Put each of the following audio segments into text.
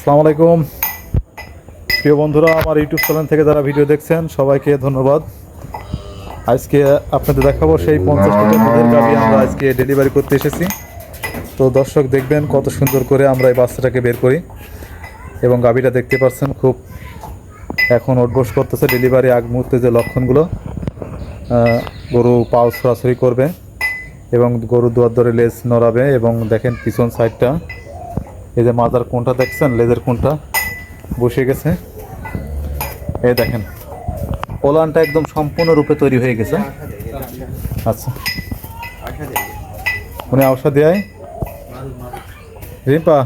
আসসালামু আলাইকুম প্রিয় বন্ধুরা, আমার ইউটিউব চ্যানেল থেকে যারা ভিডিও দেখছেন সবাইকে ধন্যবাদ। আজকে আপনাদের দেখাবো সেই 50 লিটার দুধের গাভী আমরা আজকে ডেলিভারি করতে এসেছি। তো দর্শক দেখবেন কত সুন্দর করে আমরা এই বাচ্চাটাকে বের করি এবং গাভীটা দেখতে পাচ্ছেন খুব এখন ওঠবোস করতেছে। ডেলিভারি আগ মুহূর্তে যে লক্ষণগুলো, গরু পাও ছড়াছড়ি করবে এবং গরু দুয়ার ধরে লেজ নড়াবে এবং দেখেন পিছন সাইডটা, এই যে মাথার কোনটা দেখছেন, লেজের কোনটা বসে গেছে। এই দেখেন ওলানটা একদম সম্পূর্ণরূপে তৈরি হয়ে গেছে। আচ্ছা উনি আওসা দেয় রিম্পা,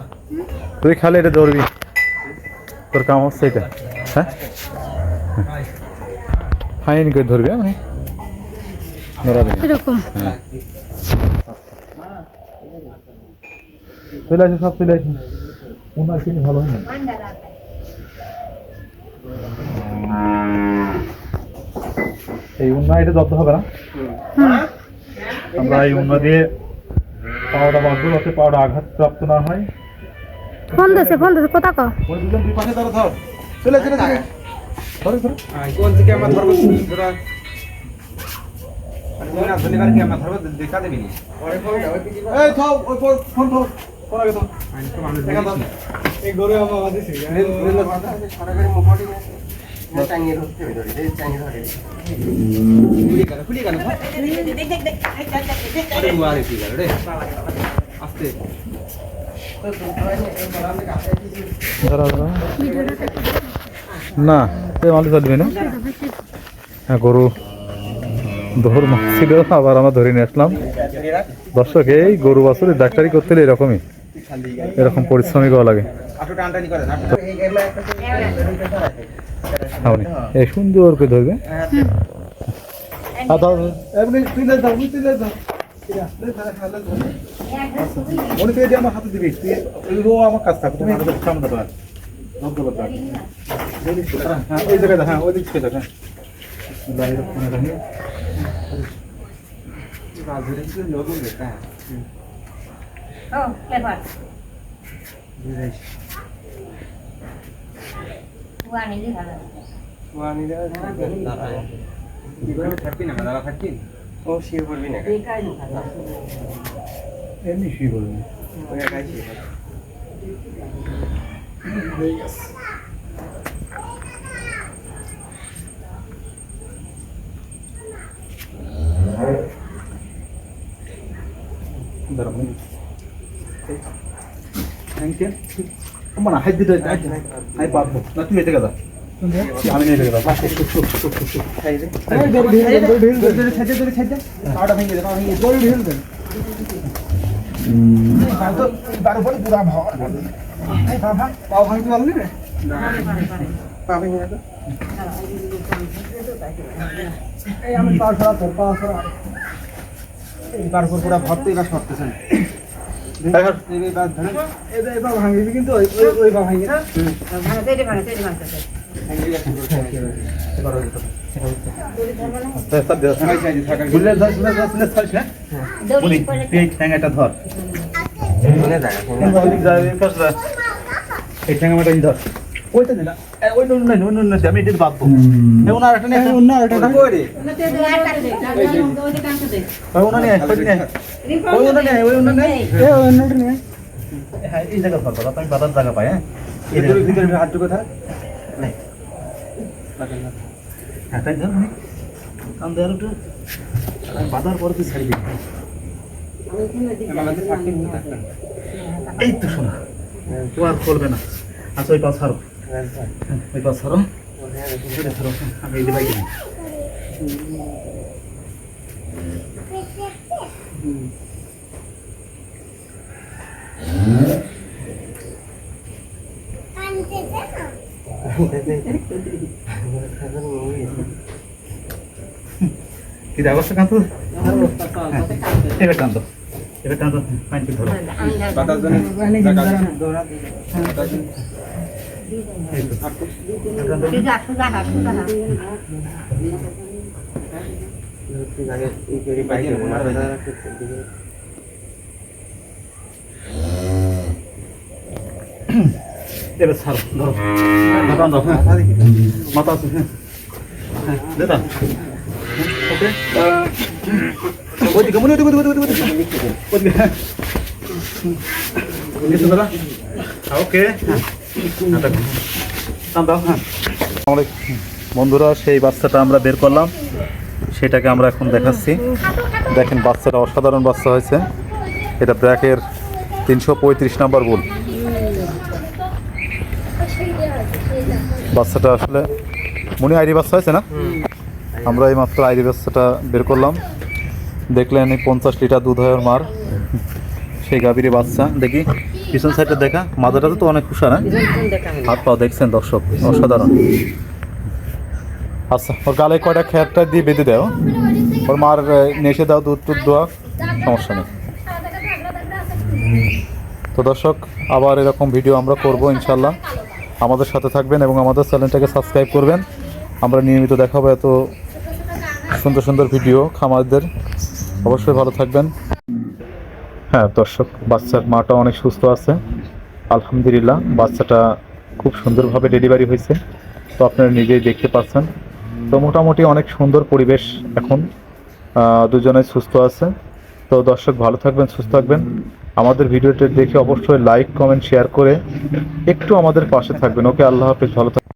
তুই খালি এটা ধরবি, তোর কাম হচ্ছে এটা। হ্যাঁ ফাইন করে ধরবি, আমি হ্যাঁ চলে আসে, সব চলে আসে। ওনার কিনে ভালো হয় না, এই উন্না এটা যত হবে না, আমরা এই উন্না দিয়ে পাওয়াটা বাঁধবো যাতে পাওয়াটা আঘাতপ্রাপ্ত না হয়। ফোন দিছে কথা কও। ওই দুজন দুই পাশে ধরো, ধর চলে চলে চলে ধরে ধরে কোন দিকে আমরা ধরবো ধরা না ধরে কার কি আমরা ধরবো দেখা দেবি না। এই থাও, ওই ফোন ধর, ফোন আগে ধর, দেখা দাও। এই গরু আমার দিছে সরকারি মুখটি না টাঙ্গিয়ে ধরতে হবে, ধরে টাঙ্গিয়ে ধরে খুলি গেল আরে মারে কি গেল রে আস্তে ধরা ধরা না, এই মাল চলবে না। হ্যাঁ গরু দৌড় মারছিল, আবার আমরা ধরে নিয়ে আসলাম। দর্শক এই গরু বাছুরের ডাক্তারি করতে হলে এরকম পরিশ্রমী করা লাগে। এই সুন্দর করে ধরবে। আমার হাতে দিবি, আমার কাজ থাকবে, তুমি সামনে দাও। হ্যাঁ ওই জায়গায়, হ্যাঁ ওই দিক থেকে দেখ। ও শিয়ে পড়বি না এমনি শুয়ে বলবি। মানে হাত দিতে আমি পারবো না, তুমি এতে গেলা আমি নিয়ে গেলাম। আমি পা সরা তোর পা সরা এই পারপুর পুরা ভর্তি বা সরতেছেন কিন্তু ওই বা ভাঙি ধর এই ঠ্যাঙ্গাটা ধর, ওইটা দিলা ওই আমি এটা বাঁধবো। ওনার একটা নিয়ে অন্য আরেকটা করে ওনা নিয়ে ওই ওনা নিয়ে ওই ওনা নিয়ে হ্যাঁ এই জায়গা ধর, তুমি বাঁধার জায়গা পাই। হ্যাঁ এদের ভিতরে হাত ঢুকে থাক, হ্যাঁ তাই ধর কান দেওয়ার একটু বাঁধার পরে তুই ছাড়বি। এই তো শোনা ও আর খুলবে না। আচ্ছা ওই পা ছাড়ো, ওই পা ছাড়ো, ছাড়ো, আমি এই দিবাই কিনি। কি অবস্থা কান্ত, এবার কান্ত, এবার কান্ত পানি ধরো। এবার ছাড়ো ধরো মাথা দাও হ্যাঁ মাথা আছে হ্যাঁ হ্যাঁ দাদা ওকে ওইদিকে মনে ওইদিকে ওইদিকে হ্যাঁ দাদা ওকে হ্যাঁ দাও হ্যাঁ বন্ধুরা সেই বাচ্চাটা আমরা বের করলাম, সেটাকে আমরা এখন দেখাচ্ছি। দেখেন বাচ্চাটা অসাধারণ বাচ্চা হয়েছে। এটা ব্র্যাকের 335 নাম্বার বুল। বাচ্চাটা আসলে মনে আইডি বাচ্চা হয়েছে না? আমরা এই মাত্র আইডি বাচ্চাটা বের করলাম। দেখলেন এই 50 লিটার দুধ হয় ওর মার, সেই গাভীর বাচ্চা। দেখি পিছন সাইডটা দেখা, মাথাটা তো অনেক খুশা না, হাত পাও দেখছেন দর্শক, অসাধারণ। আচ্ছা ওর গালে কয়টা খেয়ারটা দিয়ে বেঁধে দাও, ওর মার নেশে দাও, দুধ টুধ দেওয়া, সমস্যা নেই। তো দর্শক আবার এরকম ভিডিও আমরা করব ইনশাল্লাহ। আমাদের সাথে থাকবেন এবং আমাদের চ্যানেলটাকে সাবস্ক্রাইব করবেন। আমরা নিয়মিত দেখাবো এত সুন্দর সুন্দর ভিডিও খামারদের। অবশ্যই ভালো থাকবেন। হ্যাঁ দর্শক, বাচ্চার মাটা অনেক সুস্থ আছে আলহামদুলিল্লাহ। বাচ্চাটা খুব সুন্দরভাবে ডেলিভারি হয়েছে, তো আপনারা নিজেই দেখতে পাচ্ছেন। তো মোটামুটি অনেক সুন্দর পরিবেশ এখন, দুজনেই সুস্থ আছে। তো দর্শক ভালো থাকবেন, সুস্থ থাকবেন। আমাদের ভিডিওটি দেখে অবশ্যই লাইক কমেন্ট শেয়ার করে একটু আমাদের পাশে থাকবেন। ওকে, আল্লাহ হাফেজ, ভালো থাকবেন।